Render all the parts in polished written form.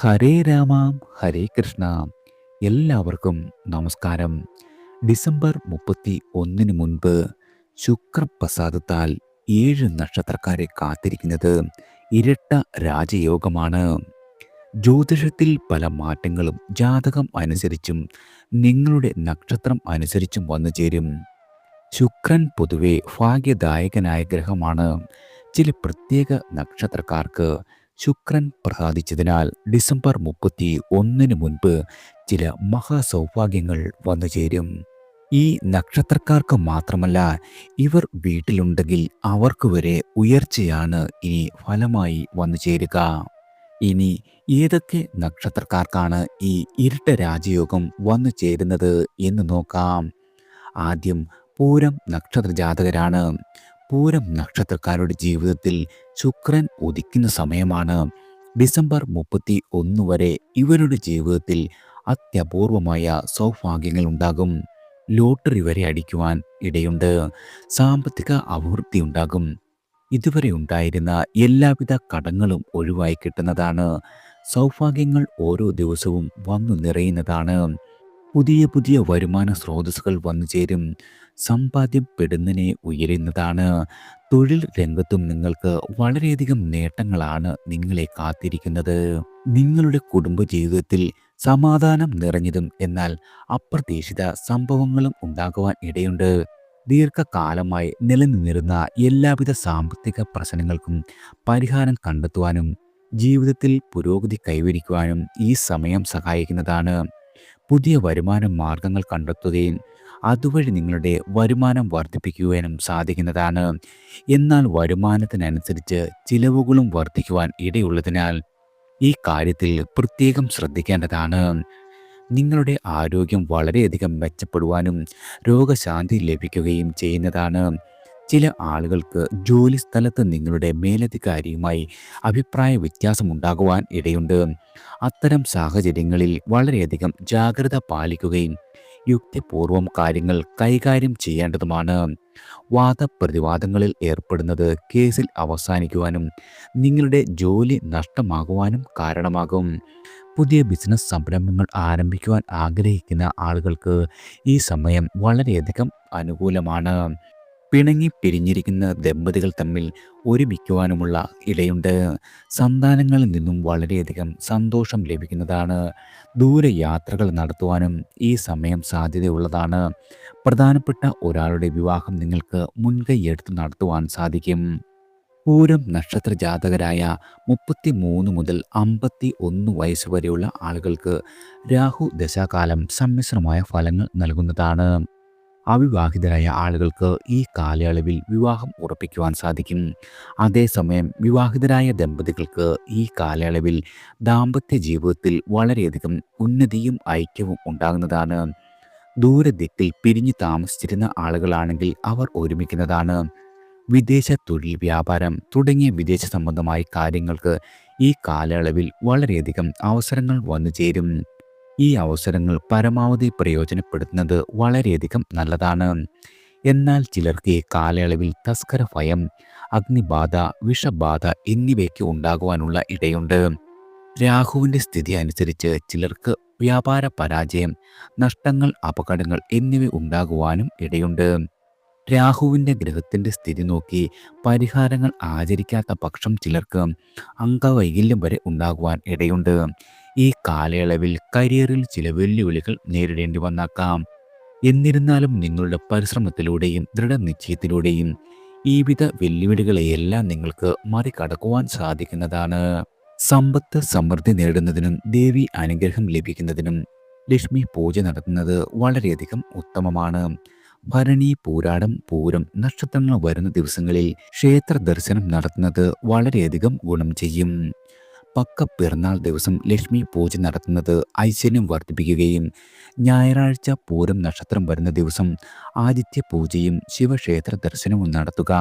ഹരേ രാമ ഹരേ കൃഷ്ണ. എല്ലാവർക്കും നമസ്കാരം. ഡിസംബർ 31 മുൻപ് ശുക്രപ്രസാദത്താൽ 7 നക്ഷത്രക്കാരെ കാത്തിരിക്കുന്നത് ഇരട്ട രാജയോഗമാണ്. ജ്യോതിഷത്തിൽ പല മാറ്റങ്ങളും ജാതകം അനുസരിച്ചും നിങ്ങളുടെ നക്ഷത്രം അനുസരിച്ചും വന്നു ചേരും. ശുക്രൻ പൊതുവെ ഭാഗ്യദായകനായ ഗ്രഹമാണ്. ചില പ്രത്യേക നക്ഷത്രക്കാർക്ക് ശുക്രൻ പ്രസാദിച്ചതിനാൽ ഡിസംബർ 31 മുൻപ് ചില മഹാസൗഭാഗ്യങ്ങൾ വന്നു ചേരും. ഈ നക്ഷത്രക്കാർക്ക് മാത്രമല്ല, ഇവർ വീട്ടിലുണ്ടെങ്കിൽ അവർക്ക് വരെ ഉയർച്ചയാണ് ഇനി ഫലമായി വന്നു ചേരുക. ഇനി ഏതൊക്കെ നക്ഷത്രക്കാർക്കാണ് ഈ ഇരട്ട രാജയോഗം വന്നു ചേരുന്നത് എന്ന് നോക്കാം. ആദ്യം പൂരം നക്ഷത്ര ജാതകരാണ്. പൂരം നക്ഷത്രക്കാരുടെ ജീവിതത്തിൽ ശുക്രൻ ഉദിക്കുന്ന സമയമാണ്. ഡിസംബർ 31 വരെ ഇവരുടെ ജീവിതത്തിൽ അത്യപൂർവമായ സൗഭാഗ്യങ്ങൾ ഉണ്ടാകും. ലോട്ടറി വരെ അടിക്കുവാൻ ഇടയുണ്ട്. സാമ്പത്തിക അഭിവൃദ്ധി ഉണ്ടാകും. ഇതുവരെ ഉണ്ടായിരുന്ന എല്ലാവിധ കടങ്ങളും ഒഴിവായി കിട്ടുന്നതാണ്. സൗഭാഗ്യങ്ങൾ ഓരോ ദിവസവും വന്നു നിറയുന്നതാണ്. പുതിയ പുതിയ വരുമാന സ്രോതസ്സുകൾ വന്നു ചേരും. സമ്പാദ്യം പെടുന്നതിനെ ഉയരുന്നതാണ്. തൊഴിൽ രംഗത്തും നിങ്ങൾക്ക് വളരെയധികം നേട്ടങ്ങളാണ് നിങ്ങളെ കാത്തിരിക്കുന്നത്. നിങ്ങളുടെ കുടുംബജീവിതത്തിൽ സമാധാനം നിറഞ്ഞതും എന്നാൽ അപ്രതീക്ഷിത സംഭവങ്ങളും ഉണ്ടാകുവാൻ ഇടയുണ്ട്. ദീർഘകാലമായി നിലനിന്നിരുന്ന എല്ലാവിധ സാമ്പത്തിക പ്രശ്നങ്ങൾക്കും പരിഹാരം കണ്ടെത്തുവാനും ജീവിതത്തിൽ പുരോഗതി കൈവരിക്കുവാനും ഈ സമയം സഹായിക്കുന്നതാണ്. പുതിയ വരുമാന മാർഗങ്ങൾ കണ്ടെത്തുകയും അതുവഴി നിങ്ങളുടെ വരുമാനം വർദ്ധിപ്പിക്കുവാനും സാധിക്കുന്നതാണ്. എന്നാൽ വരുമാനത്തിനനുസരിച്ച് ചിലവുകളും വർദ്ധിക്കുവാൻ ഇടയുള്ളതിനാൽ ഈ കാര്യത്തിൽ പ്രത്യേകം ശ്രദ്ധിക്കേണ്ടതാണ്. നിങ്ങളുടെ ആരോഗ്യം വളരെയധികം മെച്ചപ്പെടുവാനും രോഗശാന്തി ലഭിക്കുകയും ചെയ്യുന്നതാണ്. ചില ആളുകൾക്ക് ജോലി സ്ഥലത്ത് നിങ്ങളുടെ മേലധികാരിയുമായി അഭിപ്രായ വ്യത്യാസമുണ്ടാകുവാൻ ഇടയുണ്ട്. അത്തരം സാഹചര്യങ്ങളിൽ വളരെയധികം ജാഗ്രത പാലിക്കുകയും യുക്തിപൂർവം കാര്യങ്ങൾ കൈകാര്യം ചെയ്യേണ്ടതുമാണ്. വാദപ്രതിവാദങ്ങളിൽ ഏർപ്പെടുന്നത് കേസിൽ അവസാനിക്കുവാനും നിങ്ങളുടെ ജോലി നഷ്ടമാകുവാനും കാരണമാകും. പുതിയ ബിസിനസ് സംരംഭങ്ങൾ ആരംഭിക്കുവാൻ ആഗ്രഹിക്കുന്ന ആളുകൾക്ക് ഈ സമയം വളരെയധികം അനുകൂലമാണ്. പിണങ്ങി പിരിഞ്ഞിരിക്കുന്ന ദമ്പതികൾ തമ്മിൽ ഒരുമിക്കുവാനുമുള്ള ഇടയുണ്ട്. സന്താനങ്ങളിൽ നിന്നും വളരെയധികം സന്തോഷം ലഭിക്കുന്നതാണ്. ദൂരയാത്രകൾ നടത്തുവാനും ഈ സമയം സാധ്യതയുള്ളതാണ്. പ്രധാനപ്പെട്ട ഒരാളുടെ വിവാഹം നിങ്ങൾക്ക് മുൻകൈയെടുത്ത് നടത്തുവാൻ സാധിക്കും. പൂരം നക്ഷത്ര ജാതകരായ 33 മുതൽ 51 വയസ്സ് വരെയുള്ള ആളുകൾക്ക് രാഹു ദശാകാലം സമ്മിശ്രമായ ഫലങ്ങൾ നൽകുന്നതാണ്. അവിവാഹിതരായ ആളുകൾക്ക് ഈ കാലയളവിൽ വിവാഹം ഉറപ്പിക്കുവാൻ സാധിക്കും. അതേസമയം വിവാഹിതരായ ദമ്പതികൾക്ക് ഈ കാലയളവിൽ ദാമ്പത്യ ജീവിതത്തിൽ വളരെയധികം ഉന്നതിയും ഐക്യവും ഉണ്ടാകുന്നതാണ്. ദൂരദിക്കിൽ പിരിഞ്ഞു താമസിച്ചിരുന്ന ആളുകളാണെങ്കിൽ അവർ ഒരുമിക്കുന്നതാണ്. വിദേശ തൊഴിൽ, വ്യാപാരം തുടങ്ങിയ വിദേശ സംബന്ധമായ കാര്യങ്ങൾക്ക് ഈ കാലയളവിൽ വളരെയധികം അവസരങ്ങൾ വന്നു ചേരും. ഈ അവസരങ്ങൾ പരമാവധി പ്രയോജനപ്പെടുത്തുന്നത് വളരെയധികം നല്ലതാണ്. എന്നാൽ ചിലർക്ക് ഈ കാലയളവിൽ തസ്കര ഭയം, അഗ്നിബാധ, വിഷബാധ എന്നിവയ്ക്ക് ഉണ്ടാകുവാനുള്ള ഇടയുണ്ട്. രാഹുവിൻ്റെ സ്ഥിതി അനുസരിച്ച് ചിലർക്ക് വ്യാപാര പരാജയം, നഷ്ടങ്ങൾ, അപകടങ്ങൾ എന്നിവ ഉണ്ടാകുവാനും ഇടയുണ്ട്. രാഹുവിൻ്റെ ഗ്രഹത്തിൻ്റെ സ്ഥിതി നോക്കി പരിഹാരങ്ങൾ ആചരിക്കാത്ത പക്ഷം ചിലർക്ക് അംഗവൈകല്യം വരെ ഉണ്ടാകുവാൻ ഇടയുണ്ട്. ഈ കാലയളവിൽ കരിയറിൽ ചില വെല്ലുവിളികൾ നേരിടേണ്ടി വന്നേക്കാം. എന്നിരുന്നാലും നിങ്ങളുടെ പരിശ്രമത്തിലൂടെയും ദൃഢനിശ്ചയത്തിലൂടെയും ഈ വിധ വെല്ലുവിളികളെയെല്ലാം നിങ്ങൾക്ക് മറികടക്കുവാൻ സാധിക്കുന്നതാണ്. സമ്പത്ത് സമൃദ്ധി നേടുന്നതിനും ദേവി അനുഗ്രഹം ലഭിക്കുന്നതിനും ലക്ഷ്മി പൂജ നടത്തുന്നത് വളരെയധികം ഉത്തമമാണ്. ഭരണി, പൂരാടം, പൂരം നക്ഷത്രങ്ങൾ വരുന്ന ദിവസങ്ങളിൽ ക്ഷേത്ര ദർശനം നടത്തുന്നത് വളരെയധികം ഗുണം ചെയ്യും. പക്ക പിറന്നാൾ ദിവസം ലക്ഷ്മി പൂജ നടത്തുന്നത് ഐശ്വര്യം വർദ്ധിപ്പിക്കുകയും ഞായറാഴ്ച പൂരം നക്ഷത്രം വരുന്ന ദിവസം ആദിത്യ പൂജയും ശിവക്ഷേത്ര ദർശനവും നടത്തുക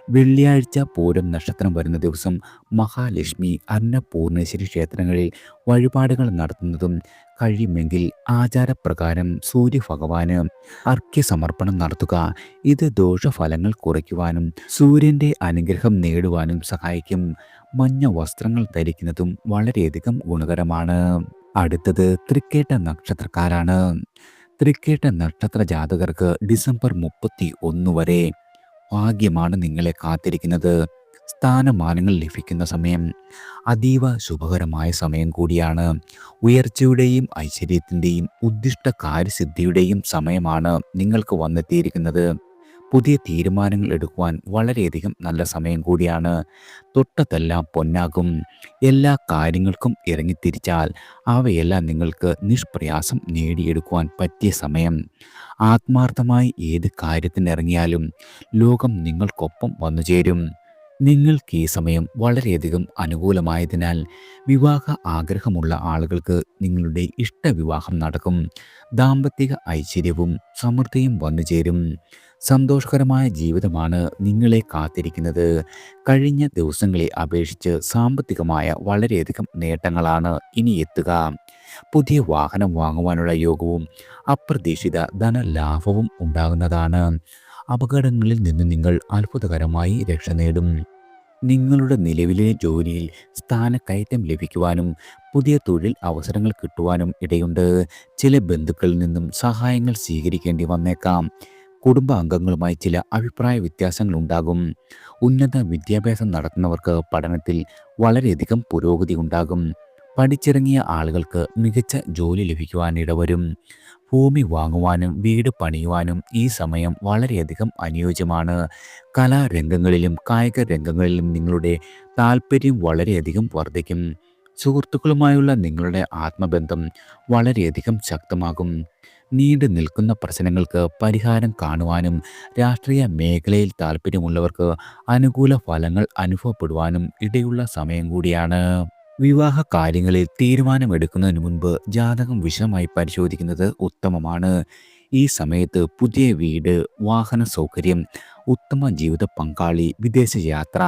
വെള്ളിയാഴ്ച പൂരം നക്ഷത്രം വരുന്ന ദിവസം മഹാലക്ഷ്മി, അന്നപൂർണേശ്വരി ക്ഷേത്രങ്ങളിൽ വഴിപാടുകൾ നടത്തുന്നതും, കഴിയുമെങ്കിൽ ആചാരപ്രകാരം സൂര്യഭഗവാന് അർഘ്യസമർപ്പണം നടത്തുക. ഇത് ദോഷഫലങ്ങൾ കുറയ്ക്കുവാനും സൂര്യൻ്റെ അനുഗ്രഹം നേടുവാനും സഹായിക്കും. മഞ്ഞ വസ്ത്രങ്ങൾ ധരിക്കുന്നതും വളരെയധികം ഗുണകരമാണ്. അടുത്തത് തൃക്കേട്ട നക്ഷത്രക്കാരാണ്. തൃക്കേട്ട നക്ഷത്ര ജാതകർക്ക് ഡിസംബർ 31 വരെ ഭാഗ്യമാണ് നിങ്ങളെ കാത്തിരിക്കുന്നത്. സ്ഥാനമാനങ്ങൾ ലഭിക്കുന്ന സമയം അതീവ ശുഭകരമായ സമയം കൂടിയാണ്. ഉയർച്ചയുടെയും ഐശ്വര്യത്തിൻ്റെയും ഉദ്ദിഷ്ട കാര്യസിദ്ധിയുടെയും സമയമാണ് നിങ്ങൾക്ക് വന്നെത്തിയിരിക്കുന്നത്. പുതിയ തീരുമാനങ്ങൾ എടുക്കുവാൻ വളരെയധികം നല്ല സമയം കൂടിയാണ്. തൊട്ടതെല്ലാം പൊന്നാകും. എല്ലാ കാര്യങ്ങൾക്കും ഇറങ്ങിത്തിരിച്ചാൽ അവയെല്ലാം നിങ്ങൾക്ക് നിഷ്പ്രയാസം നേടിയെടുക്കുവാൻ പറ്റിയ സമയം. ആത്മാർത്ഥമായി ഏത് കാര്യത്തിനിറങ്ങിയാലും ലോകം നിങ്ങൾക്കൊപ്പം വന്നുചേരും. നിങ്ങൾക്ക് ഈ സമയം വളരെയധികം അനുകൂലമായതിനാൽ വിവാഹ ആഗ്രഹമുള്ള ആളുകൾക്ക് നിങ്ങളുടെ ഇഷ്ടവിവാഹം നടക്കും. ദാമ്പത്തിക ഐശ്വര്യവും സമൃദ്ധിയും വന്നുചേരും. സന്തോഷകരമായ ജീവിതമാണ് നിങ്ങളെ കാത്തിരിക്കുന്നത്. കഴിഞ്ഞ ദിവസങ്ങളെ അപേക്ഷിച്ച് സാമ്പത്തികമായ വളരെയധികം നേട്ടങ്ങളാണ് ഇനി എത്തുക. പുതിയ വാഹനം വാങ്ങുവാനുള്ള യോഗവും അപ്രതീക്ഷിത ധനലാഭവും ഉണ്ടാകുന്നതാണ്. അപകടങ്ങളിൽ നിന്ന് നിങ്ങൾ അത്ഭുതകരമായി രക്ഷ നേടും. നിങ്ങളുടെ നിലവിലെ ജോലിയിൽ സ്ഥാനക്കയറ്റം ലഭിക്കുവാനും പുതിയ തൊഴിൽ അവസരങ്ങൾ കിട്ടുവാനും ഇടയുണ്ട്. ചില ബന്ധുക്കളിൽ നിന്നും സഹായങ്ങൾ സ്വീകരിക്കേണ്ടി വന്നേക്കാം. കുടുംബാംഗങ്ങളുമായി ചില അഭിപ്രായ വ്യത്യാസങ്ങൾ ഉണ്ടാകും. ഉന്നത വിദ്യാഭ്യാസം നടത്തുന്നവർക്ക് പഠനത്തിൽ വളരെയധികം പുരോഗതി ഉണ്ടാകും. പഠിച്ചിറങ്ങിയ ആളുകൾക്ക് മികച്ച ജോലി ലഭിക്കുവാൻ ഇടവരും. ഭൂമി വാങ്ങുവാനും വീട് പണിയുവാനും ഈ സമയം വളരെയധികം അനുയോജ്യമാണ്. കലാരംഗങ്ങളിലും കായിക രംഗങ്ങളിലും നിങ്ങളുടെ താല്പര്യം വളരെയധികം വർദ്ധിക്കും. സുഹൃത്തുക്കളുമായുള്ള നിങ്ങളുടെ ആത്മബന്ധം വളരെയധികം ശക്തമാകും. നീണ്ടു നിൽക്കുന്ന പ്രശ്നങ്ങൾക്ക് പരിഹാരം കാണുവാനും രാഷ്ട്രീയ മേഖലയിൽ താല്പര്യമുള്ളവർക്ക് അനുകൂല ഫലങ്ങൾ അനുഭവപ്പെടുവാനും ഇടയുള്ള സമയം കൂടിയാണ്. വിവാഹ കാര്യങ്ങളിൽ തീരുമാനമെടുക്കുന്നതിന് മുൻപ് ജാതകം വിശദമായി പരിശോധിക്കുന്നത് ഉത്തമമാണ്. ഈ സമയത്ത് പുതിയ വീട്, വാഹന സൗകര്യം, ഉത്തമ ജീവിത പങ്കാളി, വിദേശയാത്ര,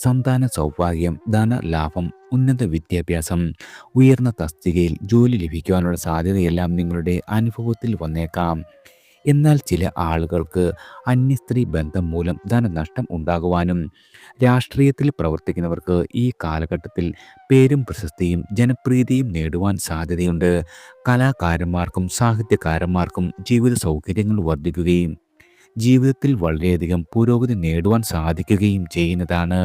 സന്താന സൗഭാഗ്യം, ധനലാഭം, ഉന്നത വിദ്യാഭ്യാസം, ഉയർന്ന തസ്തികയിൽ ജോലി ലഭിക്കുവാനുള്ള സാധ്യതയെല്ലാം നിങ്ങളുടെ അനുഭവത്തിൽ വന്നേക്കാം. എന്നാൽ ചില ആളുകൾക്ക് അന്യസ്ത്രീ ബന്ധം മൂലം ധനനഷ്ടം ഉണ്ടാകുവാനും രാഷ്ട്രീയത്തിൽ പ്രവർത്തിക്കുന്നവർക്ക് ഈ കാലഘട്ടത്തിൽ പേരും പ്രശസ്തിയും ജനപ്രീതിയും നേടുവാൻ സാധ്യതയുണ്ട്. കലാകാരന്മാർക്കും സാഹിത്യകാരന്മാർക്കും ജീവിത സൗകര്യങ്ങൾ വർദ്ധിക്കുകയും ജീവിതത്തിൽ വളരെയധികം പുരോഗതി നേടുവാൻ സാധിക്കുകയും ചെയ്യുന്നതാണ്.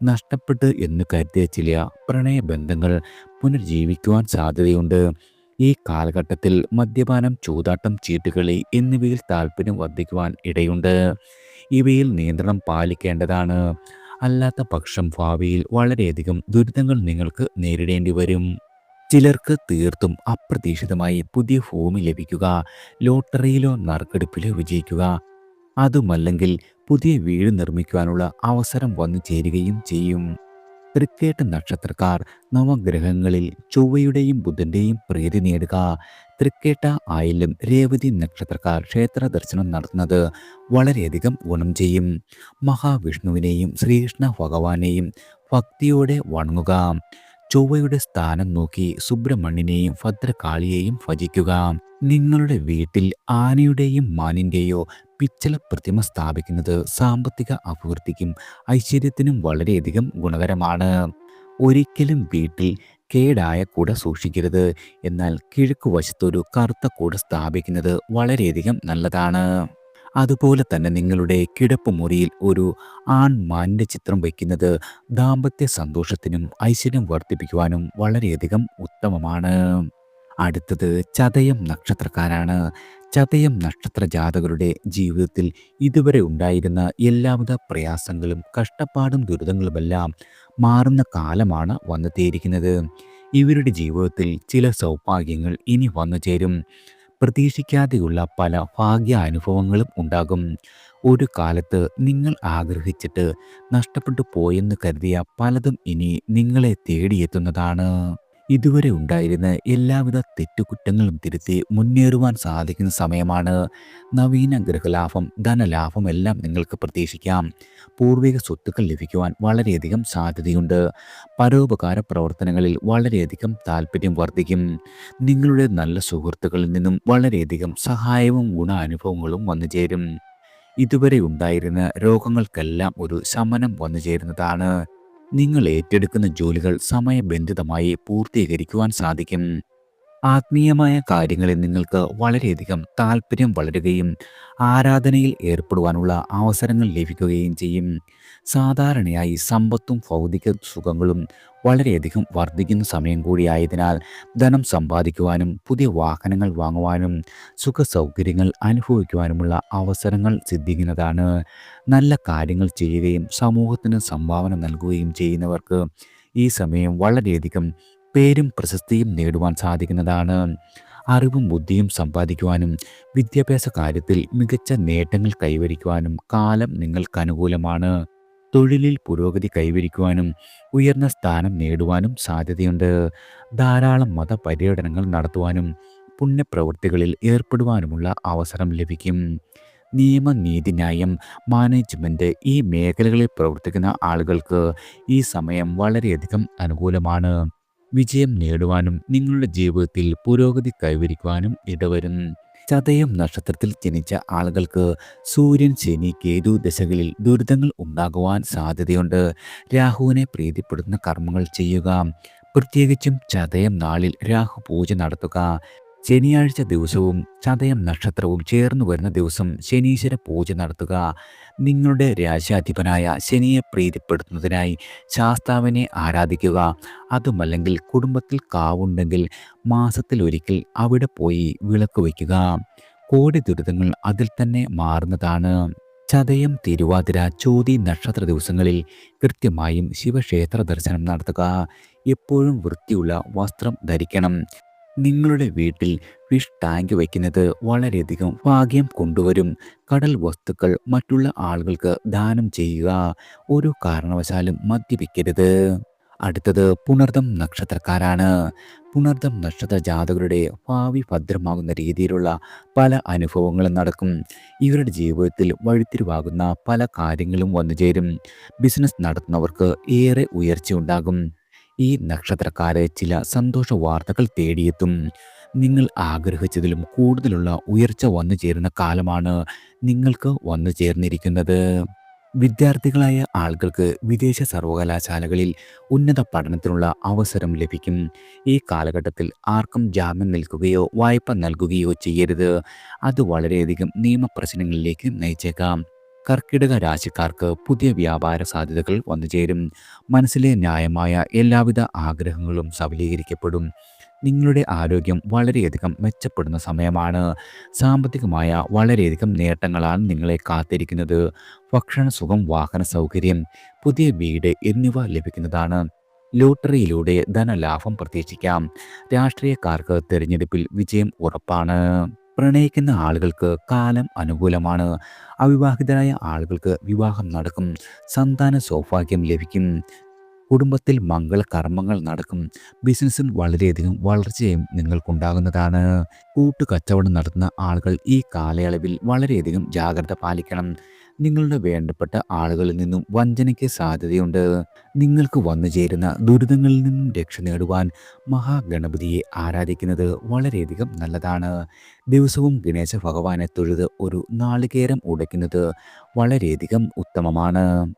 നഷ്ടപ്പെട്ട് എന്ന് കരുതിയ ചില പ്രണയബന്ധങ്ങൾ പുനർജീവിക്കുവാൻ സാധ്യതയുണ്ട്. ഈ കാലഘട്ടത്തിൽ മദ്യപാനം, ചൂതാട്ടം, ചീട്ടുകളി എന്നിവയിൽ താല്പര്യം വർദ്ധിക്കുവാൻ ഇടയുണ്ട്. ഇവയിൽ നിയന്ത്രണം പാലിക്കേണ്ടതാണ്. അല്ലാത്ത പക്ഷം ഭാവിയിൽ വളരെയധികം ദുരിതങ്ങൾ നിങ്ങൾക്ക് നേരിടേണ്ടി വരും. ചിലർക്ക് തീർത്തും അപ്രതീക്ഷിതമായി പുതിയ ഭൂമി ലഭിക്കുക, ലോട്ടറിയിലോ നറുക്കെടുപ്പിലോ വിജയിക്കുക, അതുമല്ലെങ്കിൽ പുതിയ വീട് നിർമ്മിക്കുവാനുള്ള അവസരം വന്നു ചേരുകയും ചെയ്യും. തൃക്കേട്ട നക്ഷത്രക്കാർ നവഗ്രഹങ്ങളിൽ ചൊവ്വയുടെയും ബുധൻ്റെയും പ്രീതി നേടുക. തൃക്കേട്ട, ആയില്യം, രേവതി നക്ഷത്രക്കാർ ക്ഷേത്ര ദർശനം നടത്തുന്നത് വളരെയധികം ഗുണം ചെയ്യും. മഹാവിഷ്ണുവിനെയും ശ്രീകൃഷ്ണ ഭഗവാനെയും ഭക്തിയോടെ വണങ്ങുക. ചൊവ്വയുടെ സ്ഥാനം നോക്കി സുബ്രഹ്മണ്യനെയും ഭദ്രകാളിയെയും ഭജിക്കുക. നിങ്ങളുടെ വീട്ടിൽ ആനയുടെയും മാനിൻ്റെയോ പിച്ചള പ്രതിമ സ്ഥാപിക്കുന്നത് സാമ്പത്തിക അഭിവൃദ്ധിക്കും ഐശ്വര്യത്തിനും വളരെയധികം ഗുണകരമാണ്. ഒരിക്കലും വീട്ടിൽ കേടായ കുട സൂക്ഷിക്കരുത്. എന്നാൽ കിഴക്കുവശത്തൊരു കറുത്ത കുട സ്ഥാപിക്കുന്നത് വളരെയധികം നല്ലതാണ്. അതുപോലെ തന്നെ നിങ്ങളുടെ കിടപ്പുമുറിയിൽ ഒരു ആൺമാനിൻ്റെ ചിത്രം വയ്ക്കുന്നത് ദാമ്പത്യ സന്തോഷത്തിനും ഐശ്വര്യം വർദ്ധിപ്പിക്കുവാനും വളരെയധികം ഉത്തമമാണ്. അടുത്തത് ചതയം നക്ഷത്രക്കാരാണ്. ചതയം നക്ഷത്ര ജാതകരുടെ ജീവിതത്തിൽ ഇതുവരെ ഉണ്ടായിരുന്ന എല്ലാവിധ പ്രയാസങ്ങളും കഷ്ടപ്പാടും ദുരിതങ്ങളുമെല്ലാം മാറുന്ന കാലമാണ് വന്നെത്തിയിരിക്കുന്നത്. ഇവരുടെ ജീവിതത്തിൽ ചില സൗഭാഗ്യങ്ങൾ ഇനി വന്നു ചേരും. പ്രതീക്ഷിക്കാതെയുള്ള പല ഭാഗ്യാനുഭവങ്ങളും ഉണ്ടാകും. ഒരു കാലത്ത് നിങ്ങൾ ആഗ്രഹിച്ചിട്ട് നഷ്ടപ്പെട്ടു പോയെന്ന് കരുതിയ പലതും ഇനി നിങ്ങളെ തേടിയെത്തുന്നതാണ്. ഇതുവരെ ഉണ്ടായിരുന്ന എല്ലാവിധ തെറ്റുകുറ്റങ്ങളും തിരുത്തി മുന്നേറുവാൻ സാധിക്കുന്ന സമയമാണ്. നവീന ഗൃഹലാഭം, ധനലാഭം എല്ലാം നിങ്ങൾക്ക് പ്രതീക്ഷിക്കാം. പൂർവിക സ്വത്തുക്കൾ ലഭിക്കുവാൻ വളരെയധികം സാധ്യതയുണ്ട്. പരോപകാര പ്രവർത്തനങ്ങളിൽ വളരെയധികം താല്പര്യം വർദ്ധിക്കും. നിങ്ങളുടെ നല്ല സുഹൃത്തുക്കളിൽ നിന്നും വളരെയധികം സഹായവും ഗുണാനുഭവങ്ങളും വന്നു ചേരും. ഇതുവരെ ഉണ്ടായിരുന്ന രോഗങ്ങൾക്കെല്ലാം ഒരു ശമനം വന്നു ചേരുന്നതാണ്. നിങ്ങൾ ഏറ്റെടുക്കുന്ന ജോലികൾ സമയബന്ധിതമായി പൂർത്തീകരിക്കുവാൻ സാധിക്കും. ആത്മീയമായ കാര്യങ്ങളിൽ നിങ്ങൾക്ക് വളരെയധികം താല്പര്യം വളരുകയും ആരാധനയിൽ ഏർപ്പെടുവാനുള്ള അവസരങ്ങൾ ലഭിക്കുകയും ചെയ്യും. സാധാരണയായി സമ്പത്തും ഭൗതിക സുഖങ്ങളും വളരെയധികം വർദ്ധിക്കുന്ന സമയം കൂടിയായതിനാൽ ധനം സമ്പാദിക്കുവാനും പുതിയ വാഹനങ്ങൾ വാങ്ങുവാനും സുഖ സൗകര്യങ്ങൾ അനുഭവിക്കുവാനുമുള്ള അവസരങ്ങൾ സിദ്ധിക്കുന്നതാണ്. നല്ല കാര്യങ്ങൾ ചെയ്യുകയും സമൂഹത്തിന് സംഭാവന നൽകുകയും ചെയ്യുന്നവർക്ക് ഈ സമയം വളരെയധികം പേരും പ്രശസ്തിയും നേടുവാൻ സാധിക്കുന്നതാണ്. അറിവും ബുദ്ധിയും സമ്പാദിക്കുവാനും വിദ്യാഭ്യാസ കാര്യത്തിൽ മികച്ച നേട്ടങ്ങൾ കൈവരിക്കുവാനും കാലം നിങ്ങൾക്ക് അനുകൂലമാണ്. തൊഴിലിൽ പുരോഗതി കൈവരിക്കുവാനും ഉയർന്ന സ്ഥാനം നേടുവാനും സാധ്യതയുണ്ട്. ധാരാളം മതപര്യടനങ്ങൾ നടത്തുവാനും പുണ്യപ്രവൃത്തികളിൽ ഏർപ്പെടുവാനുമുള്ള അവസരം ലഭിക്കും. നിയമ, നീതിന്യായം, മാനേജ്മെൻറ്റ് ഈ മേഖലകളിൽ പ്രവർത്തിക്കുന്ന ആളുകൾക്ക് ഈ സമയം വളരെയധികം അനുകൂലമാണ്. വിജയം നേടുവാനും നിങ്ങളുടെ ജീവിതത്തിൽ പുരോഗതി കൈവരിക്കുവാനും ഇടവരും. ചതയം നക്ഷത്രത്തിൽ ജനിച്ച ആളുകൾക്ക് സൂര്യൻ, ശനി, കേതു ദശകളിൽ ദുരിതങ്ങൾ ഉണ്ടാകുവാൻ സാധ്യതയുണ്ട്. രാഹുവിനെ പ്രീതിപ്പെടുത്തുന്ന കർമ്മങ്ങൾ ചെയ്യുക. പ്രത്യേകിച്ചും ചതയം നാളിൽ രാഹു പൂജ നടത്തുക. ശനിയാഴ്ച ദിവസവും ചതയം നക്ഷത്രവും ചേർന്ന് വരുന്ന ദിവസം ശനീശ്വര പൂജ നടത്തുക. നിങ്ങളുടെ രാശാധിപനായ ശനിയെ പ്രീതിപ്പെടുത്തുന്നതിനായി ശാസ്താവിനെ ആരാധിക്കുക. അതുമല്ലെങ്കിൽ കുടുംബത്തിൽ കാവുണ്ടെങ്കിൽ മാസത്തിലൊരിക്കൽ അവിടെ പോയി വിളക്ക് വയ്ക്കുക. കോടി ദുരിതങ്ങൾ അതിൽ തന്നെ മാറുന്നതാണ്. ചതയം, തിരുവാതിര, ചോതി നക്ഷത്ര ദിവസങ്ങളിൽ കൃത്യമായും ശിവക്ഷേത്ര ദർശനം നടത്തുക. എപ്പോഴും വൃത്തിയുള്ള വസ്ത്രം ധരിക്കണം. നിങ്ങളുടെ വീട്ടിൽ ഫിഷ് ടാങ്ക് വയ്ക്കുന്നത് വളരെയധികം ഭാഗ്യം കൊണ്ടുവരും. കടൽ വസ്തുക്കൾ മറ്റുള്ള ആളുകൾക്ക് ദാനം ചെയ്യുക. ഒരു കാരണവശാലും മദ്യപിക്കരുത്. അടുത്തത് പുണർദം നക്ഷത്രക്കാരാണ്. പുണർദം നക്ഷത്ര ജാതകരുടെ ഭാവി ഭദ്രമാകുന്ന രീതിയിലുള്ള പല അനുഭവങ്ങളും നടക്കും. ഇവരുടെ ജീവിതത്തിൽ വഴിത്തിരിവാകുന്ന പല കാര്യങ്ങളും വന്നുചേരും. ബിസിനസ് നടത്തുന്നവർക്ക് ഏറെ ഉയർച്ചയുണ്ടാകും. ഈ നക്ഷത്രക്കാരെ ചില സന്തോഷ വാർത്തകൾ തേടിയെത്തും. നിങ്ങൾ ആഗ്രഹിച്ചതിലും കൂടുതലുള്ള ഉയർച്ച വന്നു ചേരുന്ന കാലമാണ് നിങ്ങൾക്ക് വന്നു ചേർന്നിരിക്കുന്നത്. വിദ്യാർത്ഥികളായ ആളുകൾക്ക് വിദേശ സർവകലാശാലകളിൽ ഉന്നത പഠനത്തിനുള്ള അവസരം ലഭിക്കും. ഈ കാലഘട്ടത്തിൽ ആർക്കും ജാമ്യം നിൽക്കുകയോ വായ്പ നൽകുകയോ ചെയ്യരുത്. അത് വളരെയധികം നിയമപ്രശ്നങ്ങളിലേക്ക് നയിച്ചേക്കാം. കർക്കിടക രാശിക്കാർക്ക് പുതിയ വ്യാപാര സാധ്യതകൾ വന്നുചേരും. മനസ്സിലെ ന്യായമായ എല്ലാവിധ ആഗ്രഹങ്ങളും സഫലീകരിക്കപ്പെടും. നിങ്ങളുടെ ആരോഗ്യം വളരെയധികം മെച്ചപ്പെടുന്ന സമയമാണ്. സാമ്പത്തികമായ വളരെയധികം നേട്ടങ്ങളാണ് നിങ്ങളെ കാത്തിരിക്കുന്നത്. ഭക്ഷണ സുഖം, വാഹന സൗകര്യം, പുതിയ വീട് എന്നിവ ലഭിക്കുന്നതാണ്. ലോട്ടറിയിലൂടെ ധനലാഭം പ്രതീക്ഷിക്കാം. രാഷ്ട്രീയക്കാർക്ക് തിരഞ്ഞെടുപ്പിൽ വിജയം ഉറപ്പാണ്. പ്രണയിക്കുന്ന ആളുകൾക്ക് കാലം അനുകൂലമാണ്. അവിവാഹിതരായ ആളുകൾക്ക് വിവാഹം നടക്കും. സന്താന സൗഭാഗ്യം ലഭിക്കും. കുടുംബത്തിൽ മംഗളകർമ്മങ്ങൾ നടക്കും. ബിസിനസ്സിൽ വളരെയധികം വളർച്ചയും നിങ്ങൾക്കുണ്ടാകുന്നതാണ്. കൂട്ടുകച്ചവടം നടത്തുന്ന ആളുകൾ ഈ കാലയളവിൽ വളരെയധികം ജാഗ്രത പാലിക്കണം. നിങ്ങളുടെ വേണ്ടപ്പെട്ട ആളുകളിൽ നിന്നും വഞ്ചനയ്ക്ക് സാധ്യതയുണ്ട്. നിങ്ങൾക്ക് വന്നു ചേരുന്ന ദുരിതങ്ങളിൽ നിന്നും രക്ഷ നേടുവാൻ മഹാഗണപതിയെ ആരാധിക്കുന്നത് വളരെയധികം നല്ലതാണ്. ദിവസവും ഗണേശ ഭഗവാനെ തൊഴുത് ഒരു നാളികേരം ഉടയ്ക്കുന്നത് വളരെയധികം ഉത്തമമാണ്.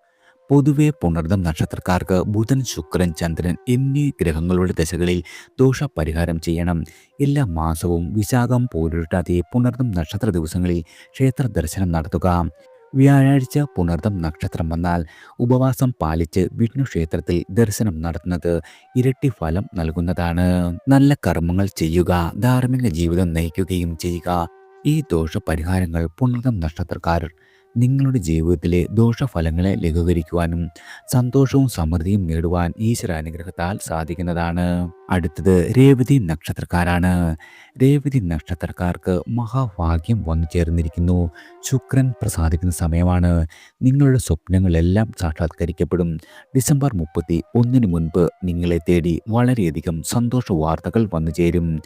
പൊതുവെ പുണർദം നക്ഷത്രക്കാർക്ക് ബുധൻ, ശുക്രൻ, ചന്ദ്രൻ എന്നീ ഗ്രഹങ്ങളുടെ ദശകളിൽ ദോഷപരിഹാരം ചെയ്യണം. എല്ലാ മാസവും വിശാഖം, പൂരുരുട്ടാതി, പുണർദം നക്ഷത്ര ദിവസങ്ങളിൽ ക്ഷേത്ര ദർശനം നടത്തുക. വ്യാഴാഴ്ച പുണർദം നക്ഷത്രം വന്നാൽ ഉപവാസം പാലിച്ച് വിഷ്ണു ക്ഷേത്രത്തിൽ ദർശനം നടത്തുന്നത് ഇരട്ടി ഫലം നൽകുന്നതാണ്. നല്ല കർമ്മങ്ങൾ ചെയ്യുക, ധാർമ്മിക ജീവിതം നയിക്കുകയും ചെയ്യുക. ഈ ദോഷപരിഹാരങ്ങൾ പുണർദം നക്ഷത്രക്കാർ നിങ്ങളുടെ ജീവിതത്തിലെ ദോഷഫലങ്ങളെ ലഘൂകരിക്കുവാനും സന്തോഷവും സമൃദ്ധിയും നേടുവാൻ ഈശ്വരാനുഗ്രഹത്താൽ സാധിക്കുന്നതാണ്. അടുത്തത് രേവതി നക്ഷത്രക്കാരാണ്. രേവതി നക്ഷത്രക്കാർക്ക് മഹാഭാഗ്യം വന്നു ചേർന്നിരിക്കുന്നു. ശുക്രൻ പ്രസാദിക്കുന്ന സമയമാണ്. നിങ്ങളുടെ സ്വപ്നങ്ങളെല്ലാം സാക്ഷാത്കരിക്കപ്പെടും. ഡിസംബർ 31 മുൻപ് നിങ്ങളെ തേടി വളരെയധികം സന്തോഷ വാർത്തകൾ വന്നു ചേരും.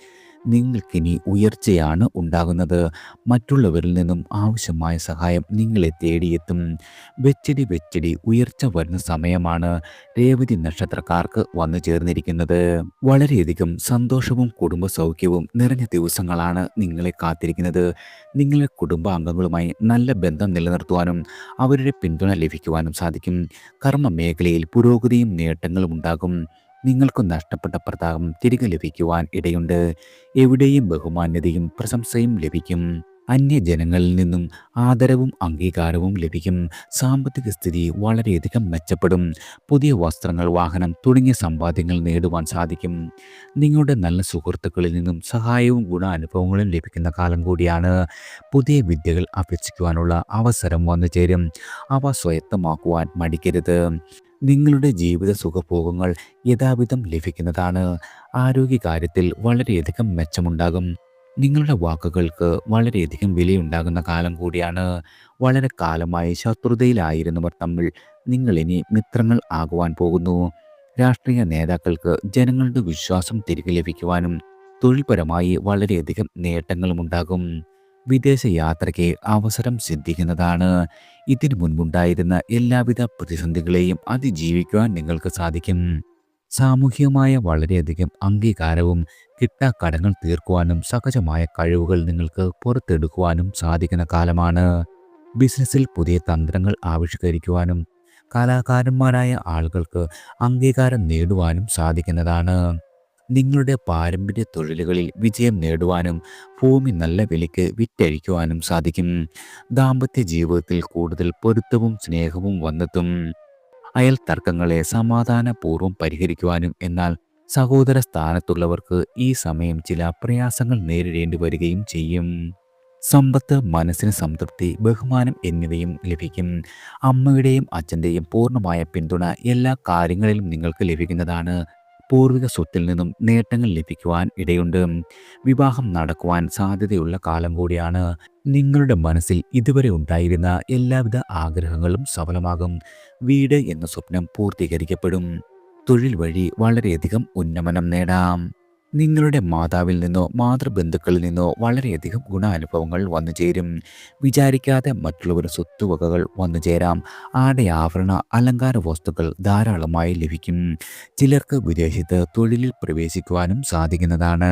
നിങ്ങൾക്കിനി ഉയർച്ചയാണ് ഉണ്ടാകുന്നത്. മറ്റുള്ളവരിൽ നിന്നും ആവശ്യമായ സഹായം നിങ്ങളെ തേടിയെത്തും. വെച്ചടി ഉയർച്ച വരുന്ന സമയമാണ് രേവതി നക്ഷത്രക്കാർക്ക് വന്നു ചേർന്നിരിക്കുന്നത്. വളരെയധികം സന്തോഷവും കുടുംബ സൗഖ്യവും നിറഞ്ഞ ദിവസങ്ങളാണ് നിങ്ങളെ കാത്തിരിക്കുന്നത്. നിങ്ങളുടെ കുടുംബാംഗങ്ങളുമായി നല്ല ബന്ധം നിലനിർത്തുവാനും അവരുടെ പിന്തുണ ലഭിക്കുവാനും സാധിക്കും. കർമ്മ മേഖലയിൽ പുരോഗതിയും നേട്ടങ്ങളും ഉണ്ടാകും. നിങ്ങൾക്ക് നഷ്ടപ്പെട്ട പ്രതാപം തിരികെ ലഭിക്കുവാൻ ഇടയുണ്ട്. എവിടെയും ബഹുമാന്യതയും പ്രശംസയും ലഭിക്കും. അന്യജനങ്ങളിൽ നിന്നും ആദരവും അംഗീകാരവും ലഭിക്കും. സാമ്പത്തിക സ്ഥിതി വളരെയധികം മെച്ചപ്പെടും. പുതിയ വസ്ത്രങ്ങൾ, വാഹനം തുടങ്ങിയ സമ്പാദ്യങ്ങൾ നേടുവാൻ സാധിക്കും. നിങ്ങളുടെ നല്ല സുഹൃത്തുക്കളിൽ നിന്നും സഹായവും ഗുണാനുഭവങ്ങളും ലഭിക്കുന്ന കാലം കൂടിയാണ്. പുതിയ വിദ്യകൾ അഭ്യസിക്കുവാനുള്ള അവസരം വന്നു ചേരും. അവ സ്വായത്തമാക്കുവാൻ മടിക്കരുത്. നിങ്ങളുടെ ജീവിത സുഖഭോഗങ്ങൾ യഥാവിധം ലഭിക്കുന്നതാണ്. ആരോഗ്യകാര്യത്തിൽ വളരെയധികം മെച്ചമുണ്ടാകും. നിങ്ങളുടെ വാക്കുകൾക്ക് വളരെയധികം വിലയുണ്ടാകുന്ന കാലം കൂടിയാണ്. വളരെ കാലമായി ശത്രുതയിലായിരുന്നവർ തമ്മിൽ നിങ്ങളിനി മിത്രങ്ങൾ ആകുവാൻ പോകുന്നു. രാഷ്ട്രീയ നേതാക്കൾക്ക് ജനങ്ങളുടെ വിശ്വാസം തിരികെ ലഭിക്കുവാനും തൊഴിൽപരമായി വളരെയധികം നേട്ടങ്ങളുമുണ്ടാകും. വിദേശ യാത്രയ്ക്ക് അവസരം സിദ്ധിക്കുന്നതാണ്. ഇതിനു മുൻപുണ്ടായിരുന്ന എല്ലാവിധ പ്രതിസന്ധികളെയും അതിജീവിക്കുവാൻ നിങ്ങൾക്ക് സാധിക്കും. സാമൂഹികമായ വളരെയധികം അംഗീകാരവും കിട്ടാക്കടങ്ങൾ തീർക്കുവാനും സഹജമായ കഴിവുകൾ നിങ്ങൾക്ക് പുറത്തെടുക്കുവാനും സാധിക്കുന്ന കാലമാണ്. ബിസിനസ്സിൽ പുതിയ തന്ത്രങ്ങൾ ആവിഷ്കരിക്കുവാനും കലാകാരന്മാരായ ആളുകൾക്ക് അംഗീകാരം നേടുവാനും സാധിക്കുന്നതാണ്. നിങ്ങളുടെ പാരമ്പര്യ തൊഴിലുകളിൽ വിജയം നേടുവാനും ഭൂമി നല്ല വിലയ്ക്ക് വിറ്റഴിക്കുവാനും സാധിക്കും. ദാമ്പത്യ ജീവിതത്തിൽ കൂടുതൽ പൊരുത്തവും സ്നേഹവും വന്നെത്തും. അയൽ തർക്കങ്ങളെ സമാധാനപൂർവ്വം പരിഹരിക്കുവാനും, എന്നാൽ സഹോദര സ്ഥാനത്തുള്ളവർക്ക് ഈ സമയം ചില പ്രയാസങ്ങൾ നേരിടേണ്ടി വരികയും ചെയ്യും. സമ്പത്ത്, മനസ്സിന് സംതൃപ്തി, ബഹുമാനം എന്നിവയും ലഭിക്കും. അമ്മയുടെയും അച്ഛൻ്റെയും പൂർണ്ണമായ പിന്തുണ എല്ലാ കാര്യങ്ങളിലും നിങ്ങൾക്ക് ലഭിക്കുന്നതാണ്. പൂർവിക സ്വത്തിൽ നിന്നും നേട്ടങ്ങൾ ലഭിക്കുവാൻ ഇടയുണ്ട്. വിവാഹം നടക്കുവാൻ സാധ്യതയുള്ള കാലം കൂടിയാണ്. നിങ്ങളുടെ മനസ്സിൽ ഇതുവരെ ഉണ്ടായിരുന്ന എല്ലാവിധ ആഗ്രഹങ്ങളും സഫലമാകും. വീട് എന്ന സ്വപ്നം പൂർത്തീകരിക്കപ്പെടും. തൊഴിൽ വഴി വളരെയധികം ഉന്നമനം നേടാം. നിങ്ങളുടെ മാതാവിൽ നിന്നോ മാതൃബന്ധുക്കളിൽ നിന്നോ വളരെയധികം ഗുണാനുഭവങ്ങൾ വന്നു ചേരും. വിചാരിക്കാതെ മറ്റുള്ളവരുടെ സ്വത്തുവകകൾ വന്നു ചേരാം. ആഭരണ അലങ്കാര വസ്തുക്കൾ ധാരാളമായി ലഭിക്കും. ചിലർക്ക് വിദേശത്ത് തൊഴിലിൽ പ്രവേശിക്കുവാനും സാധിക്കുന്നതാണ്.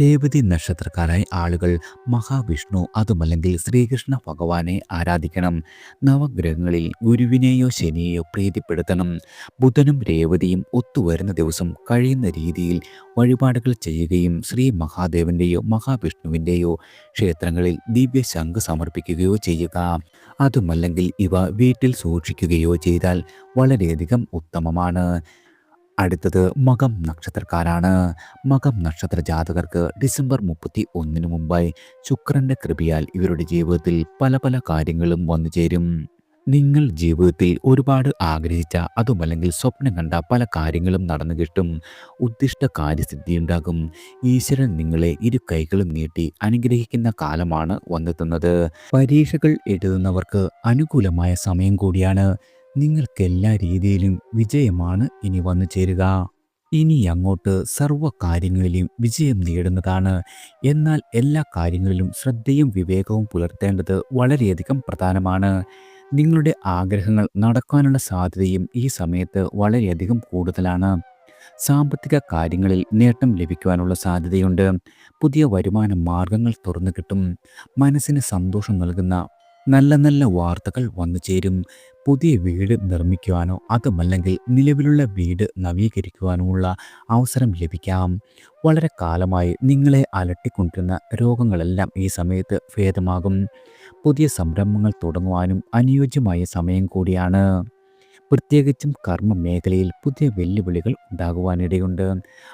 രേവതി നക്ഷത്രക്കാരായ ആളുകൾ മഹാവിഷ്ണു അതുമല്ലെങ്കിൽ ശ്രീകൃഷ്ണ ഭഗവാനെ ആരാധിക്കണം. നവഗ്രഹങ്ങളിൽ ഗുരുവിനെയോ ശനിയെയോ പ്രീതിപ്പെടുത്തണം. ബുധനും രേവതിയും ഒത്തുവരുന്ന ദിവസം കഴിയുന്ന രീതിയിൽ വഴിപാടുകൾ ചെയ്യുകയും ശ്രീ മഹാദേവൻ്റെയോ മഹാവിഷ്ണുവിൻ്റെയോ ക്ഷേത്രങ്ങളിൽ ദിവ്യ ശംഖ് സമർപ്പിക്കുകയോ ചെയ്യുക. അതുമല്ലെങ്കിൽ ഇവ വീട്ടിൽ സൂക്ഷിക്കുകയോ ചെയ്താൽ വളരെയധികം ഉത്തമമാണ്. അടുത്തത് മകം നക്ഷത്രക്കാരാണ്. മകം നക്ഷത്ര ജാതകർക്ക് ഡിസംബർ 31 മുമ്പായി ശുക്രന്റെ കൃപയാൽ ഇവരുടെ ജീവിതത്തിൽ പല പല കാര്യങ്ങളും വന്നു ചേരും. നിങ്ങൾ ജീവിതത്തിൽ ഒരുപാട് ആഗ്രഹിച്ച അതുമല്ലെങ്കിൽ സ്വപ്നം കണ്ട പല കാര്യങ്ങളും നടന്നു കിട്ടും. ഉദ്ദിഷ്ട കാര്യസിദ്ധി ഉണ്ടാകും. ഈശ്വരൻ നിങ്ങളെ ഇരു കൈകളും നീട്ടി അനുഗ്രഹിക്കുന്ന കാലമാണ് വന്നെത്തുന്നത്. പരീക്ഷകൾ എഴുതുന്നവർക്ക് അനുകൂലമായ സമയം കൂടിയാണ്. നിങ്ങൾക്ക് എല്ലാ രീതിയിലും വിജയമാണ് ഇനി വന്നു ചേരുക. ഇനി അങ്ങോട്ട് സർവ്വ കാര്യങ്ങളിലും വിജയം നേടുന്നതാണ്. എന്നാൽ എല്ലാ കാര്യങ്ങളിലും ശ്രദ്ധയും വിവേകവും പുലർത്തേണ്ടത് വളരെയധികം പ്രധാനമാണ്. നിങ്ങളുടെ ആഗ്രഹങ്ങൾ നടക്കാനുള്ള സാധ്യതയും ഈ സമയത്ത് വളരെയധികം കൂടുതലാണ്. സാമ്പത്തിക കാര്യങ്ങളിൽ നേട്ടം ലഭിക്കുവാനുള്ള സാധ്യതയുണ്ട്. പുതിയ വരുമാന മാർഗങ്ങൾ തുറന്നു കിട്ടും. മനസ്സിന് സന്തോഷം നൽകുന്ന നല്ല നല്ല വാർത്തകൾ വന്നു ചേരും. പുതിയ വീട് നിർമ്മിക്കുവാനോ അതുമല്ലെങ്കിൽ നിലവിലുള്ള വീട് നവീകരിക്കുവാനുമുള്ള അവസരം ലഭിക്കാം. വളരെ കാലമായി നിങ്ങളെ അലട്ടിക്കൊണ്ടിരുന്ന രോഗങ്ങളെല്ലാം ഈ സമയത്ത് ഭേദമാകും. പുതിയ സംരംഭങ്ങൾ തുടങ്ങുവാനും അനുയോജ്യമായ സമയം കൂടിയാണ്. പ്രത്യേകിച്ചും കർമ്മ മേഖലയിൽ പുതിയ വെല്ലുവിളികൾ ഉണ്ടാകുവാനിടയുണ്ട്.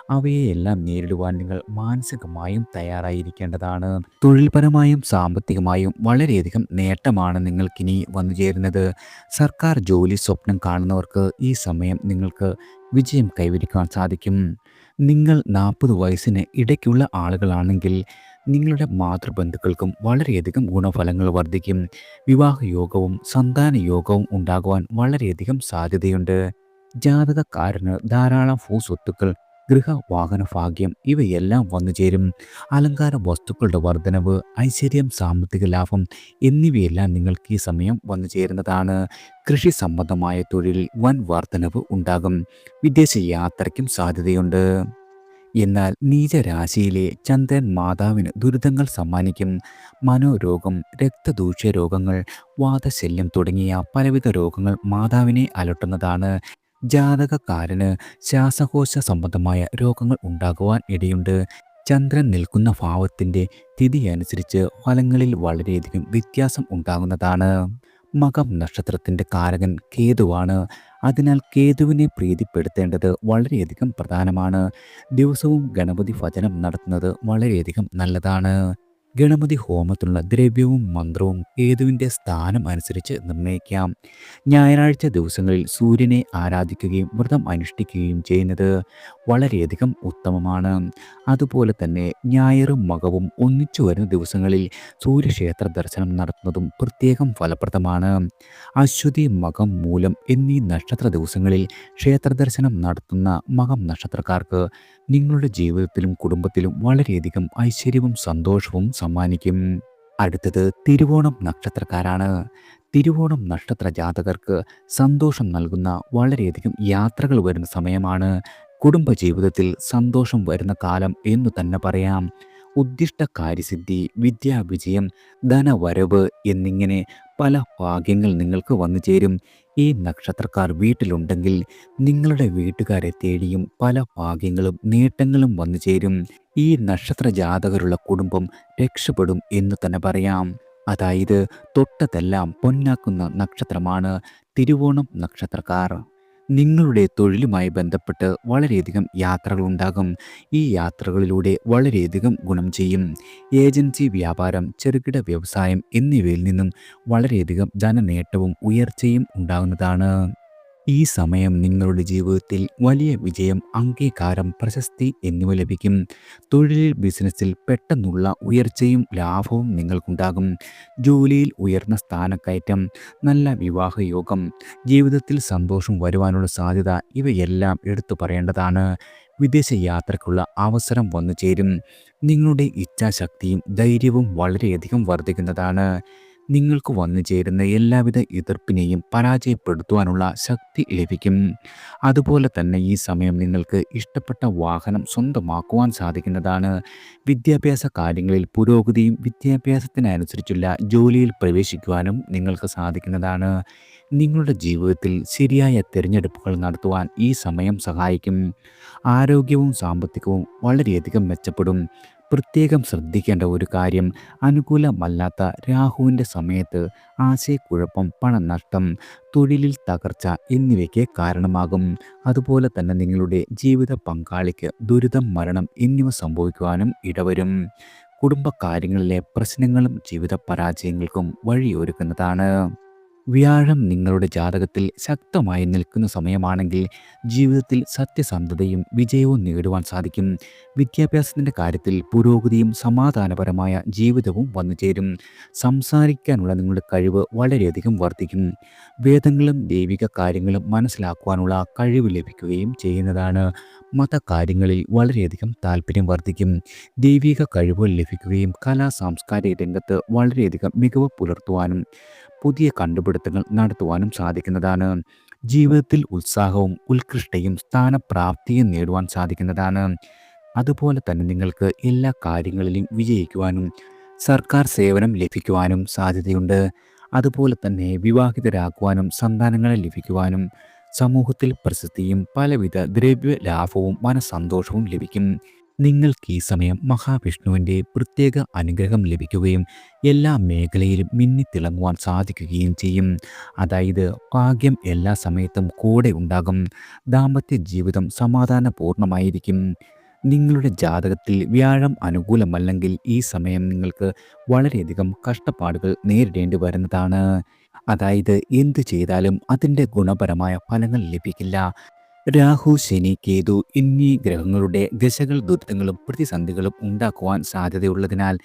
അവയെല്ലാം നേരിടുവാൻ നിങ്ങൾ മാനസികമായും തയ്യാറായിരിക്കേണ്ടതാണ്. തൊഴിൽപരമായും സാമ്പത്തികമായും വളരെയധികം നേട്ടമാണ് നിങ്ങൾക്കിനി വന്നു ചേരുന്നത്. സർക്കാർ ജോലി സ്വപ്നം കാണുന്നവർക്ക് ഈ സമയം നിങ്ങൾക്ക് വിജയം കൈവരിക്കുവാൻ സാധിക്കും. നിങ്ങൾ 40 വയസ്സിന് ഇടയ്ക്കുള്ള ആളുകളാണെങ്കിൽ നിങ്ങളുടെ മാതൃബന്ധുക്കൾക്കും വളരെയധികം ഗുണഫലങ്ങൾ വർദ്ധിക്കും. വിവാഹയോഗവും സന്താന യോഗവും ഉണ്ടാകുവാൻ വളരെയധികം സാധ്യതയുണ്ട്. ജാതകക്കാരന് ധാരാളം ഭൂസ്വത്തുക്കൾ, ഗൃഹ വാഹന ഭാഗ്യം ഇവയെല്ലാം വന്നു ചേരും. അലങ്കാര വസ്തുക്കളുടെ വർധനവ്, ഐശ്വര്യം, സാമ്പത്തിക ലാഭം എന്നിവയെല്ലാം നിങ്ങൾക്ക് ഈ സമയം വന്നു ചേരുന്നതാണ്. കൃഷി സംബന്ധമായ തൊഴിലിൽ വൻ വർധനവ് ഉണ്ടാകും. വിദേശ യാത്രയ്ക്കും സാധ്യതയുണ്ട്. എന്നാൽ നീചരാശിയിലെ ചന്ദ്രൻ മാതാവിന് ദുരിതങ്ങൾ സമ്മാനിക്കും. മനോരോഗം, രക്തദൂഷ്യ രോഗങ്ങൾ, വാതശല്യം തുടങ്ങിയ പലവിധ രോഗങ്ങൾ മാതാവിനെ അലട്ടുന്നതാണ്. ജാതകക്കാരന് ശ്വാസകോശ സംബന്ധമായ രോഗങ്ങൾ ഉണ്ടാകുവാൻ ഇടയുണ്ട്. ചന്ദ്രൻ നിൽക്കുന്ന ഭാവത്തിൻ്റെ തിഥി അനുസരിച്ച് ഫലങ്ങളിൽ വളരെയധികം വ്യത്യാസം ഉണ്ടാകുന്നതാണ്. മകം നക്ഷത്രത്തിൻ്റെ കാരകൻ കേതുവാണ്. അതിനാൽ കേതുവിനെ പ്രീതിപ്പെടുത്തേണ്ടത് വളരെയധികം പ്രധാനമാണ്. ദിവസവും ഗണപതി ഭജനം നടത്തുന്നത് വളരെയധികം നല്ലതാണ്. ഗണപതി ഹോമത്തിനുള്ള ദ്രവ്യവും മന്ത്രവും കേതുവിൻ്റെ സ്ഥാനം അനുസരിച്ച് നിർണ്ണയിക്കാം. ഞായറാഴ്ച ദിവസങ്ങളിൽ സൂര്യനെ ആരാധിക്കുകയും വ്രതം അനുഷ്ഠിക്കുകയും ചെയ്യുന്നത് വളരെയധികം ഉത്തമമാണ്. അതുപോലെ തന്നെ ഞായറും മകവും ഒന്നിച്ചു വരുന്ന ദിവസങ്ങളിൽ സൂര്യക്ഷേത്ര ദർശനം നടത്തുന്നതും പ്രത്യേകം ഫലപ്രദമാണ്. അശ്വതി, മകം, മൂലം എന്നീ നക്ഷത്ര ദിവസങ്ങളിൽ ക്ഷേത്ര ദർശനം നടത്തുന്ന മകം നക്ഷത്രക്കാർക്ക് നിങ്ങളുടെ ജീവിതത്തിലും കുടുംബത്തിലും വളരെയധികം ഐശ്വര്യവും സന്തോഷവും സമ്മാനിക്കും. അടുത്തത് തിരുവോണം നക്ഷത്രക്കാരാണ്. തിരുവോണം നക്ഷത്ര ജാതകർക്ക് സന്തോഷം നൽകുന്ന വളരെയധികം യാത്രകൾ വരുന്ന സമയമാണ്. കുടുംബജീവിതത്തിൽ സന്തോഷം വരുന്ന കാലം എന്നു തന്നെ പറയാം. ഉദ്ദിഷ്ട കാര്യസിദ്ധി, വിദ്യാവിജയം, ധനവരവ് എന്നിങ്ങനെ പല ഭാഗ്യങ്ങൾ നിങ്ങൾക്ക് വന്നു ചേരും. ഈ നക്ഷത്രക്കാർ വീട്ടിലുണ്ടെങ്കിൽ നിങ്ങളുടെ വീട്ടുകാരെ തേടിയും പല ഭാഗ്യങ്ങളും നേട്ടങ്ങളും വന്നു ചേരും. ഈ നക്ഷത്ര ജാതകരുള്ള കുടുംബം രക്ഷപ്പെടും എന്ന് തന്നെ പറയാം. അതായത് തൊട്ടതെല്ലാം പൊന്നാക്കുന്ന നക്ഷത്രമാണ് തിരുവോണം നക്ഷത്രക്കാർ. നിങ്ങളുടെ തൊഴിലുമായി ബന്ധപ്പെട്ട് വളരെയധികം യാത്രകളുണ്ടാകും. ഈ യാത്രകളിലൂടെ വളരെയധികം ഗുണം ചെയ്യും. ഏജൻസി വ്യാപാരം, ചെറുകിട വ്യവസായം എന്നിവയിൽ നിന്നും വളരെയധികം ധനനേട്ടവും ഉയർച്ചയും ഉണ്ടാകുന്നതാണ്. ഈ സമയം നിങ്ങളുടെ ജീവിതത്തിൽ വലിയ വിജയം, അംഗീകാരം, പ്രശസ്തി എന്നിവ ലഭിക്കും. തൊഴിലിൽ, ബിസിനസ്സിൽ പെട്ടെന്നുള്ള ഉയർച്ചയും ലാഭവും നിങ്ങൾക്കുണ്ടാകും. ജോലിയിൽ ഉയർന്ന സ്ഥാനക്കയറ്റം, നല്ല വിവാഹയോഗം, ജീവിതത്തിൽ സന്തോഷം വരുവാനുള്ള സാധ്യത ഇവയെല്ലാം എടുത്തു പറയേണ്ടതാണ്. വിദേശ യാത്രയ്ക്കുള്ള അവസരം വന്നു ചേരും. നിങ്ങളുടെ ഇച്ഛാശക്തിയും ധൈര്യവും വളരെയധികം വർദ്ധിക്കുന്നതാണ്. നിങ്ങൾക്ക് വന്നു ചേരുന്ന എല്ലാവിധ എതിർപ്പിനെയും പരാജയപ്പെടുത്തുവാനുള്ള ശക്തി ലഭിക്കും. അതുപോലെ തന്നെ ഈ സമയം നിങ്ങൾക്ക് ഇഷ്ടപ്പെട്ട വാഹനം സ്വന്തമാക്കുവാൻ സാധിക്കുന്നതാണ്. വിദ്യാഭ്യാസ കാര്യങ്ങളിൽ പുരോഗതിയും വിദ്യാഭ്യാസത്തിനനുസരിച്ചുള്ള ജോലിയിൽ പ്രവേശിക്കുവാനും നിങ്ങൾക്ക് സാധിക്കുന്നതാണ്. നിങ്ങളുടെ ജീവിതത്തിൽ ശരിയായ തിരഞ്ഞെടുപ്പുകൾ നടത്തുവാൻ ഈ സമയം സഹായിക്കും. ആരോഗ്യവും സാമ്പത്തികവും വളരെയധികം മെച്ചപ്പെടും. പ്രത്യേകം ശ്രദ്ധിക്കേണ്ട ഒരു കാര്യം, അനുകൂലമല്ലാത്ത രാഹുവിൻ്റെ സമയത്ത് ആശയക്കുഴപ്പം, പണനഷ്ടം, തൊഴിലിൽ തകർച്ച എന്നിവയ്ക്ക് കാരണമാകും. അതുപോലെ തന്നെ നിങ്ങളുടെ ജീവിത പങ്കാളിക്ക് ദുരിതം, മരണം എന്നിവ സംഭവിക്കുവാനും ഇടവരും. കുടുംബകാര്യങ്ങളിലെ പ്രശ്നങ്ങളും ജീവിത പരാജയങ്ങൾക്കും വഴിയൊരുക്കുന്നതാണ്. വ്യാഴം നിങ്ങളുടെ ജാതകത്തിൽ ശക്തമായി നിൽക്കുന്ന സമയമാണെങ്കിൽ ജീവിതത്തിൽ സത്യസന്ധതയും വിജയവും നേടുവാൻ സാധിക്കും. വിദ്യാഭ്യാസത്തിൻ്റെ കാര്യത്തിൽ പുരോഗതിയും സമാധാനപരമായ ജീവിതവും വന്നു ചേരും. സംസാരിക്കാനുള്ള നിങ്ങളുടെ കഴിവ് വളരെയധികം വർദ്ധിക്കും. വേദങ്ങളും ദൈവിക കാര്യങ്ങളും മനസ്സിലാക്കുവാനുള്ള കഴിവ് ലഭിക്കുകയും ചെയ്യുന്നതാണ്. മതകാര്യങ്ങളിൽ വളരെയധികം താല്പര്യം വർദ്ധിക്കും. ദൈവിക കഴിവുകൾ ലഭിക്കുകയും കലാ സാംസ്കാരിക രംഗത്ത് വളരെയധികം മികവ് പുലർത്തുവാനും പുതിയ കണ്ടുപിടുത്തങ്ങൾ നടത്തുവാനും സാധിക്കുന്നതാണ്. ജീവിതത്തിൽ ഉത്സാഹവും ഉത്കൃഷ്ടയും സ്ഥാനപ്രാപ്തിയും നേടുവാൻ സാധിക്കുന്നതാണ്. അതുപോലെ തന്നെ നിങ്ങൾക്ക് എല്ലാ കാര്യങ്ങളിലും വിജയിക്കുവാനും സർക്കാർ സേവനം ലഭിക്കുവാനും സാധ്യതയുണ്ട്. അതുപോലെ തന്നെ വിവാഹിതരാക്കുവാനും സന്താനങ്ങളെ ലഭിക്കുവാനും സമൂഹത്തിൽ പ്രസിദ്ധിയും പലവിധ ദ്രവ്യ ലാഭവും മനസ്സന്തോഷവും ലഭിക്കും. നിങ്ങൾക്ക് ഈ സമയം മഹാവിഷ്ണുവിൻ്റെ പ്രത്യേക അനുഗ്രഹം ലഭിക്കുകയും എല്ലാ മേഖലയിലും മിന്നിത്തിളങ്ങുവാൻ സാധിക്കുകയും ചെയ്യും. അതായത് ഭാഗ്യം എല്ലാ സമയത്തും കൂടെ ഉണ്ടാകും. ദാമ്പത്യ ജീവിതം സമാധാനപൂർണ്ണമായിരിക്കും. നിങ്ങളുടെ ജാതകത്തിൽ വ്യാഴം അനുകൂലമല്ലെങ്കിൽ ഈ സമയം നിങ്ങൾക്ക് വളരെയധികം കഷ്ടപ്പാടുകൾ നേരിടേണ്ടി വരുന്നതാണ്. അതായത് എന്തു ചെയ്താലും അതിൻ്റെ ഗുണപരമായ ഫലങ്ങൾ ലഭിക്കില്ല. രാഹു, ശനി, കേതു എന്നീ ഗ്രഹങ്ങളുടെ ദശകൾ ദുരിതങ്ങളും പ്രതിസന്ധികളും ഉണ്ടാക്കുവാൻ സാധ്യതയുള്ളതിനാൽ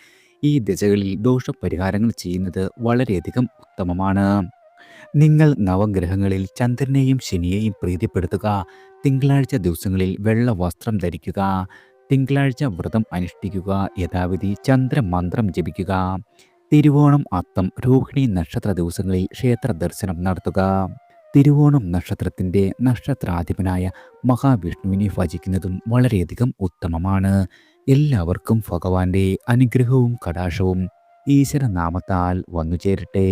ഈ ദശകളിൽ ദോഷപരിഹാരങ്ങൾ ചെയ്യുന്നത് വളരെയധികം ഉത്തമമാണ്. നിങ്ങൾ നവഗ്രഹങ്ങളിൽ ചന്ദ്രനെയും ശനിയെയും പ്രീതിപ്പെടുത്തുക. തിങ്കളാഴ്ച ദിവസങ്ങളിൽ വെള്ള വസ്ത്രം ധരിക്കുക. തിങ്കളാഴ്ച വ്രതം അനുഷ്ഠിക്കുക. യഥാവിധി ചന്ദ്രമന്ത്രം ജപിക്കുക. തിരുവോണം, അത്തം, രോഹിണി നക്ഷത്ര ദിവസങ്ങളിൽ ക്ഷേത്ര ദർശനം നടത്തുക. തിരുവോണം നക്ഷത്രത്തിൻ്റെ നക്ഷത്രാധിപനായ മഹാവിഷ്ണുവിനെ ഭജിക്കുന്നതും വളരെയധികം ഉത്തമമാണ്. എല്ലാവർക്കും ഭഗവാന്റെ അനുഗ്രഹവും കടാക്ഷവും ഈശ്വരനാമത്താൽ വന്നു ചേരട്ടെ.